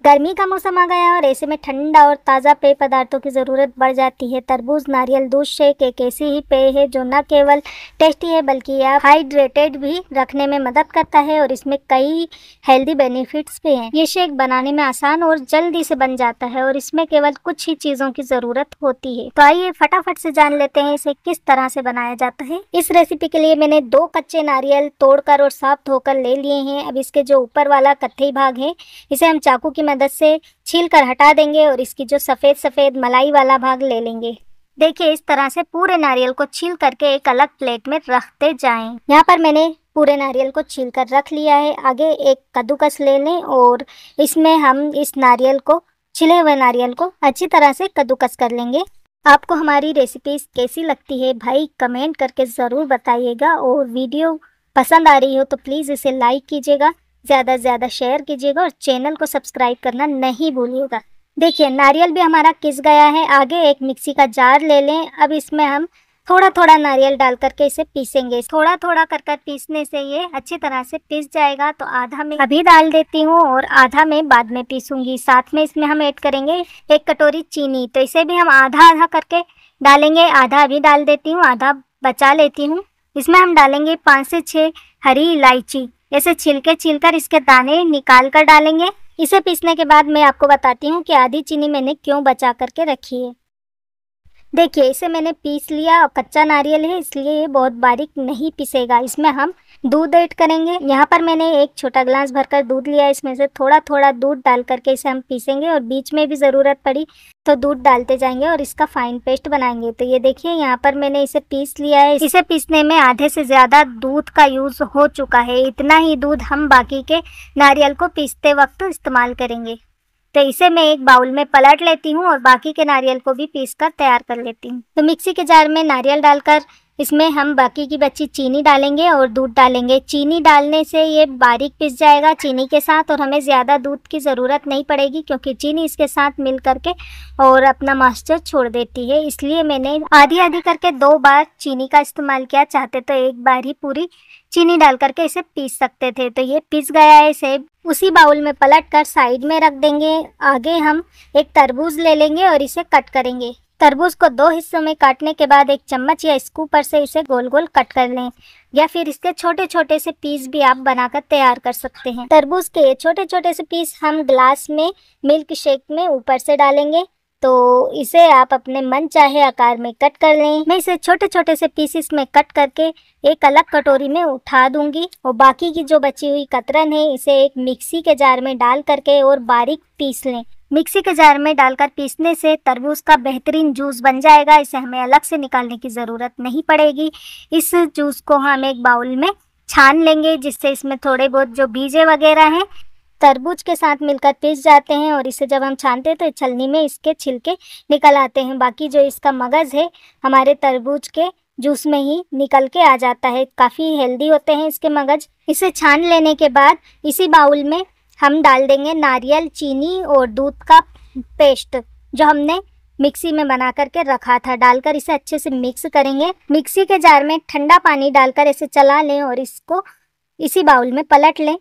गर्मी का मौसम आ गया और ऐसे में ठंडा और ताज़ा पेय पदार्थों की ज़रूरत बढ़ जाती है। तरबूज नारियल दूध शेक एक ऐसी ही पेय है जो न केवल टेस्टी है बल्कि आप हाइड्रेटेड भी रखने में मदद करता है और इसमें कई हेल्दी बेनिफिट्स भी हैं। ये शेक बनाने में आसान और जल्दी से बन जाता है और इसमें केवल कुछ ही चीज़ों की ज़रूरत होती है। तो आइए फटाफट से जान लेते हैं इसे किस तरह से बनाया जाता है। इस रेसिपी के लिए मैंने 2 कच्चे नारियल तोड़कर और साफ धोकर ले लिए हैं। अब इसके जो ऊपर वाला कत्थई भाग है इसे हम चाकू की मदद से छील कर हटा देंगे और इसकी जो सफ़ेद सफ़ेद मलाई वाला भाग ले लेंगे। देखिए इस तरह से पूरे नारियल को छील करके एक अलग प्लेट में रखते जाएं। यहाँ पर मैंने पूरे नारियल को छील कर रख लिया है। आगे एक कद्दूकस ले लें और इसमें हम इस नारियल को छिले हुए नारियल को अच्छी तरह से कद्दूकस कर लेंगे। आपको हमारी रेसिपीज कैसी लगती है भाई कमेंट करके ज़रूर बताइएगा और वीडियो पसंद आ रही हो तो प्लीज़ इसे लाइक कीजिएगा, ज़्यादा से ज़्यादा शेयर कीजिएगा और चैनल को सब्सक्राइब करना नहीं भूलिएगा। देखिए नारियल भी हमारा किस गया है। आगे एक मिक्सी का जार ले लें। अब इसमें हम थोड़ा थोड़ा नारियल डाल करके इसे पीसेंगे। थोड़ा थोड़ा कर पीसने से ये अच्छी तरह से पीस जाएगा। तो आधा मैं अभी डाल देती हूँ और आधा मैं बाद में पीसूंगी। साथ में इसमें हम ऐड करेंगे 1 कटोरी चीनी। तो इसे भी हम आधा आधा करके डालेंगे। आधा अभी डाल देती हूँ, आधा बचा लेती हूँ। इसमें हम डालेंगे 5 से 6 हरी इलायची। ऐसे छिलकर इसके दाने निकाल कर डालेंगे। इसे पीसने के बाद मैं आपको बताती हूँ कि आधी चीनी मैंने क्यों बचा करके रखी है। देखिए इसे मैंने पीस लिया और कच्चा नारियल है इसलिए ये बहुत बारीक नहीं पिसेगा। इसमें हम दूध ऐड करेंगे। यहाँ पर मैंने एक छोटा गिलास भरकर दूध लिया। इसमें से थोड़ा थोड़ा दूध डाल करके इसे हम पीसेंगे और बीच में भी ज़रूरत पड़ी तो दूध डालते जाएंगे और इसका फाइन पेस्ट बनाएंगे। तो ये देखिए यहाँ पर मैंने इसे पीस लिया है। इसे पीसने में आधे से ज़्यादा दूध का यूज़ हो चुका है। इतना ही दूध हम बाकी के नारियल को पीसते वक्त इस्तेमाल करेंगे। तो इसे मैं एक बाउल में पलट लेती हूँ और बाकी के नारियल को भी पीस कर तैयार कर लेती हूँ। तो मिक्सी के जार में नारियल डालकर इसमें हम बाकी की बची चीनी डालेंगे और दूध डालेंगे। चीनी डालने से ये बारीक पिस जाएगा चीनी के साथ और हमें ज़्यादा दूध की ज़रूरत नहीं पड़ेगी क्योंकि चीनी इसके साथ मिल करके और अपना मॉइस्चर छोड़ देती है। इसलिए मैंने आधी आधी करके 2 बार चीनी का इस्तेमाल किया। चाहते तो एक बार ही पूरी चीनी डाल करके इसे पीस सकते थे। तो ये पिस गया है। इसे उसी बाउल में पलट कर साइड में रख देंगे। आगे हम एक तरबूज ले लेंगे और इसे कट करेंगे। तरबूज को 2 हिस्सों में काटने के बाद एक चम्मच या स्कूपर से इसे गोल गोल कट कर लें या फिर इसके छोटे छोटे से पीस भी आप बनाकर तैयार कर सकते हैं। तरबूज के छोटे छोटे से पीस हम ग्लास में मिल्क शेक में ऊपर से डालेंगे। तो इसे आप अपने मन चाहे आकार में कट कर लें। मैं इसे छोटे छोटे से पीसेस में कट करके एक अलग कटोरी में उठा दूंगी और बाकी की जो बची हुई कतरन है इसे एक मिक्सी के जार में डाल करके और बारीक पीस लें। मिक्सी के जार में डालकर पीसने से तरबूज का बेहतरीन जूस बन जाएगा। इसे हमें अलग से निकालने की ज़रूरत नहीं पड़ेगी। इस जूस को हम एक बाउल में छान लेंगे जिससे इसमें थोड़े बहुत जो बीजे वगैरह हैं तरबूज के साथ मिलकर पिस जाते हैं और इसे जब हम छानते हैं तो छलनी में इसके छिलके निकल आते हैं। बाकी जो इसका मगज़ है हमारे तरबूज के जूस में ही निकल के आ जाता है। काफ़ी हेल्दी होते हैं इसके मगज़। इसे छान लेने के बाद इसी बाउल में हम डाल देंगे नारियल, चीनी और दूध का पेस्ट जो हमने मिक्सी में बना करके रखा था। डालकर इसे अच्छे से मिक्स करेंगे। मिक्सी के जार में ठंडा पानी डालकर इसे चला लें और इसको इसी बाउल में पलट लें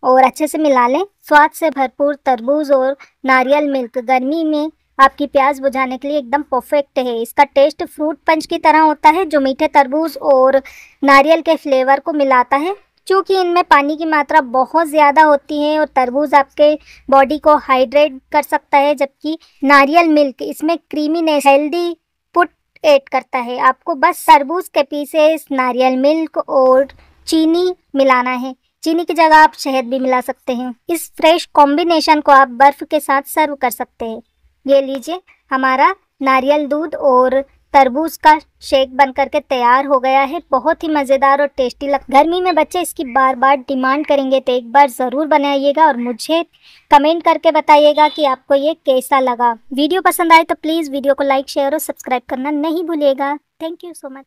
और अच्छे से मिला लें। स्वाद से भरपूर तरबूज और नारियल मिल्क गर्मी में आपकी प्यास बुझाने के लिए एकदम परफेक्ट है। इसका टेस्ट फ्रूट पंच की तरह होता है जो मीठे तरबूज और नारियल के फ्लेवर को मिलाता है। क्योंकि इनमें पानी की मात्रा बहुत ज़्यादा होती है और तरबूज आपके बॉडी को हाइड्रेट कर सकता है जबकि नारियल मिल्क इसमें क्रीमीनेस हेल्दी पुट ऐड करता है। आपको बस तरबूज के पीसेस, नारियल मिल्क और चीनी मिलाना है। चीनी की जगह आप शहद भी मिला सकते हैं। इस फ्रेश कॉम्बिनेशन को आप बर्फ़ के साथ सर्व कर सकते हैं। ये लीजिए हमारा नारियल दूध और तरबूज का शेक बन करके तैयार हो गया है। बहुत ही मज़ेदार और टेस्टी गर्मी में बच्चे इसकी बार बार डिमांड करेंगे तो एक बार ज़रूर बनाइएगा और मुझे कमेंट करके बताइएगा कि आपको ये कैसा लगा। वीडियो पसंद आए तो प्लीज़ वीडियो को लाइक, शेयर और सब्सक्राइब करना नहीं भूलिएगा। Thank you so much.